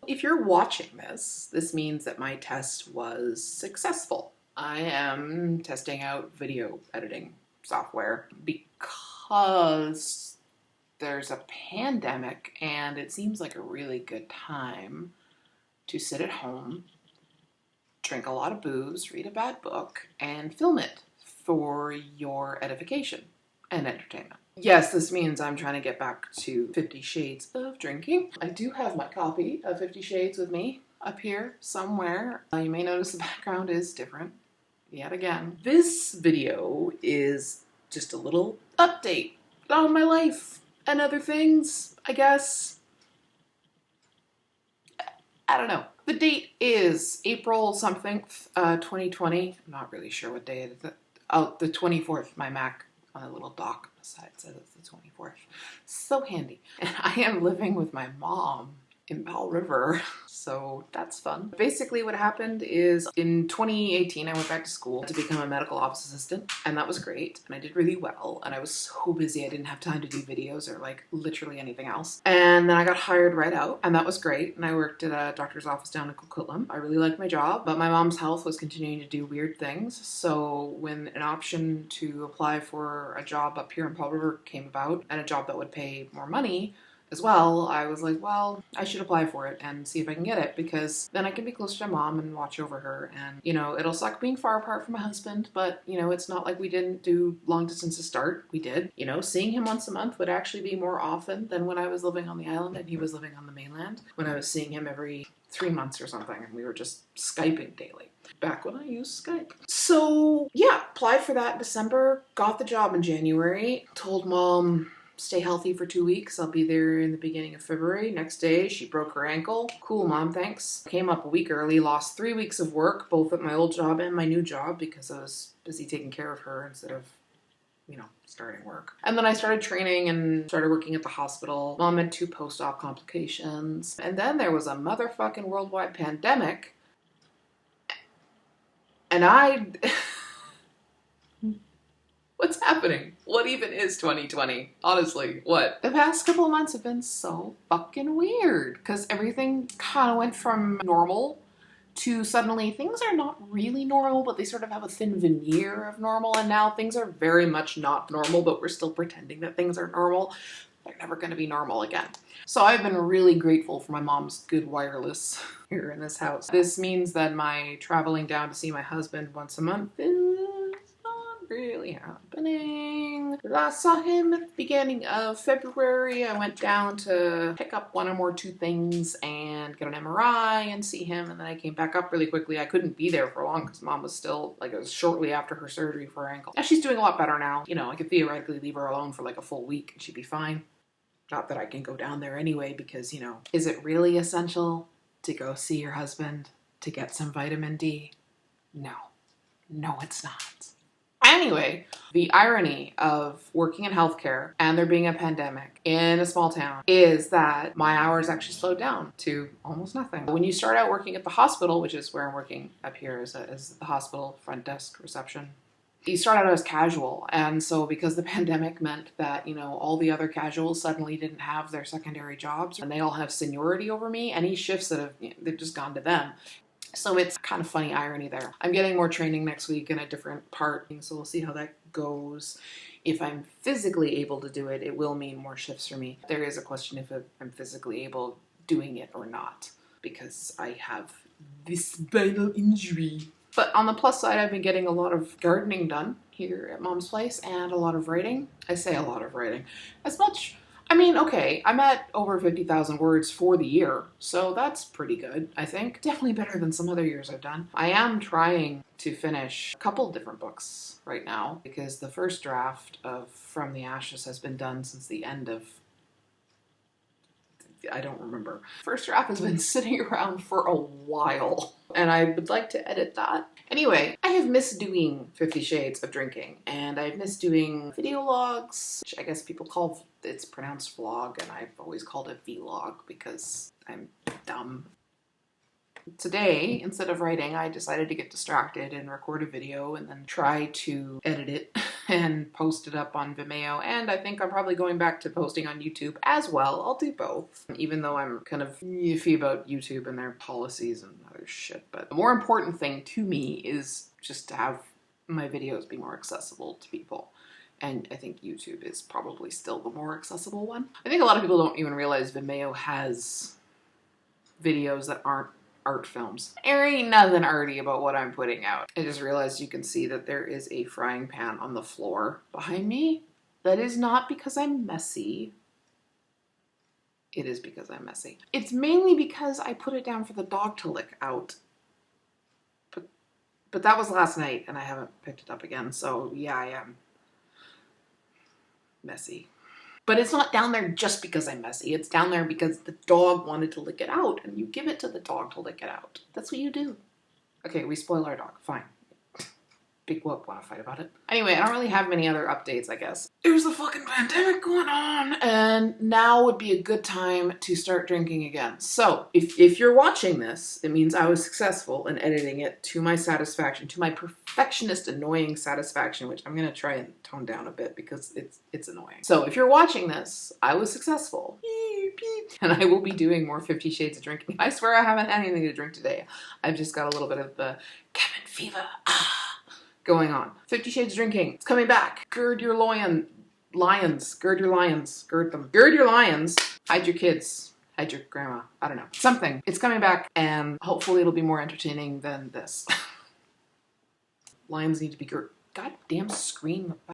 If you're watching this, this means that my test was successful. I am testing out video editing software because there's a pandemic and it seems like a really good time to sit at home, drink a lot of booze, read a bad book, and film it for your edification and entertainment. Yes, this means I'm trying to get back to 50 Shades of Drinking. I do have my copy of 50 Shades with me up here somewhere. You may notice the background is different yet again. This video is just a little update on my life and other things, I guess. I don't know. The date is April something, 2020. I'm not really sure what day it is. Oh, the 24th. My Mac on a little dock on the side says it's the 24th. So handy. And I am living with my mom in Bell River, so that's fun. Basically what happened is in 2018 I went back to school to become a medical office assistant, and that was great, and I did really well, and I was so busy I didn't have time to do videos or like literally anything else. And then I got hired right out, and that was great, and I worked at a doctor's office down in Coquitlam. I really liked my job, but my mom's health was continuing to do weird things, so when an option to apply for a job up here in Bell River came about, and a job that would pay more money as well, I was like, well, I should apply for it and see if I can get it, because then I can be closer to mom and watch over her. And, you know, it'll suck being far apart from my husband, but, you know, it's not like we didn't do long distance to start. We did. You know, seeing him once a month would actually be more often than when I was living on the island and he was living on the mainland, when I was seeing him every 3 months or something, and we were just Skyping daily. Back when I used Skype. So, yeah, applied for that in December, got the job in January, told mom, stay healthy for 2 weeks. I'll be there in the beginning of February. Next day, she broke her ankle. Cool, mom, thanks. Came up a week early, lost 3 weeks of work, both at my old job and my new job, because I was busy taking care of her instead of, you know, starting work. And then I started training and started working at the hospital. Mom had 2 post-op complications. And then there was a motherfucking worldwide pandemic. And what's happening? What even is 2020? Honestly, what? The past couple of months have been so fucking weird, because everything kind of went from normal to suddenly things are not really normal, but they sort of have a thin veneer of normal, and now things are very much not normal, but we're still pretending that things are normal. They're never going to be normal again. So I've been really grateful for my mom's good wireless here in this house. This means that my traveling down to see my husband once a month is really happening. Last saw him at the beginning of February. I went down to pick up 1 or more 2 things and get an MRI and see him, and then I came back up really quickly. I couldn't be there for long because mom was still, like, it was shortly after her surgery for her ankle. Now she's doing a lot better now. You know, I could theoretically leave her alone for like a full week and she'd be fine. Not that I can go down there anyway, because, you know, is it really essential to go see your husband to get some vitamin D? No. No, it's not. Anyway, the irony of working in healthcare and there being a pandemic in a small town is that my hours actually slowed down to almost nothing. When you start out working at the hospital, which is where I'm working up here as the hospital front desk reception, you start out as casual. And so because the pandemic meant that, you know, all the other casuals suddenly didn't have their secondary jobs and they all have seniority over me, any shifts that have, you know, they've just gone to them. So it's kind of funny irony there. I'm getting more training next week in a different part, so we'll see how that goes. If I'm physically able to do it, it will mean more shifts for me. There is a question if I'm physically able doing it or not, because I have this spinal injury. But on the plus side, I've been getting a lot of gardening done here at mom's place and a lot of writing. I say a lot of writing. As much... I mean, okay, I'm at over 50,000 words for the year, so that's pretty good, I think. Definitely better than some other years I've done. I am trying to finish a couple different books right now, because the first draft of From the Ashes has been done since the end of... I don't remember. First draft has been sitting around for a while, and I would like to edit that. Anyway, I have missed doing 50 Shades of Drinking, and I've missed doing video logs, which I guess people call, it's pronounced vlog, and I've always called it vlog because I'm dumb. Today, instead of writing, I decided to get distracted and record a video and then try to edit it and post it up on Vimeo. And I think I'm probably going back to posting on YouTube as well. I'll do both, even though I'm kind of iffy about YouTube and their policies and other shit. But the more important thing to me is just to have my videos be more accessible to people. And I think YouTube is probably still the more accessible one. I think a lot of people don't even realize Vimeo has videos that aren't art films. There ain't nothing arty about what I'm putting out. I just realized you can see that there is a frying pan on the floor behind me. That is not because I'm messy. It is because I'm messy. It's mainly because I put it down for the dog to lick out. But that was last night and I haven't picked it up again. So yeah, I am messy. But it's not down there just because I'm messy. It's down there because the dog wanted to lick it out, and you give it to the dog to lick it out. That's what you do. Okay, we spoil our dog. Fine. Big whoop, want to fight about it. Anyway, I don't really have many other updates, I guess. There's a fucking pandemic going on, and now would be a good time to start drinking again. So, if you're watching this, it means I was successful in editing it to my satisfaction, to my perfectionist, annoying satisfaction, which I'm going to try and tone down a bit because it's annoying. So, if you're watching this, I was successful. And I will be doing more 50 Shades of Drinking. I swear I haven't had anything to drink today. I've just got a little bit of the cabin fever going on. 50 Shades of Drinking. It's coming back. Gird your lions. Gird your lions. Gird them. Gird your lions. Hide your kids. Hide your grandma. I don't know. Something. It's coming back and hopefully it'll be more entertaining than this. Lions need to be girded. Goddamn screen.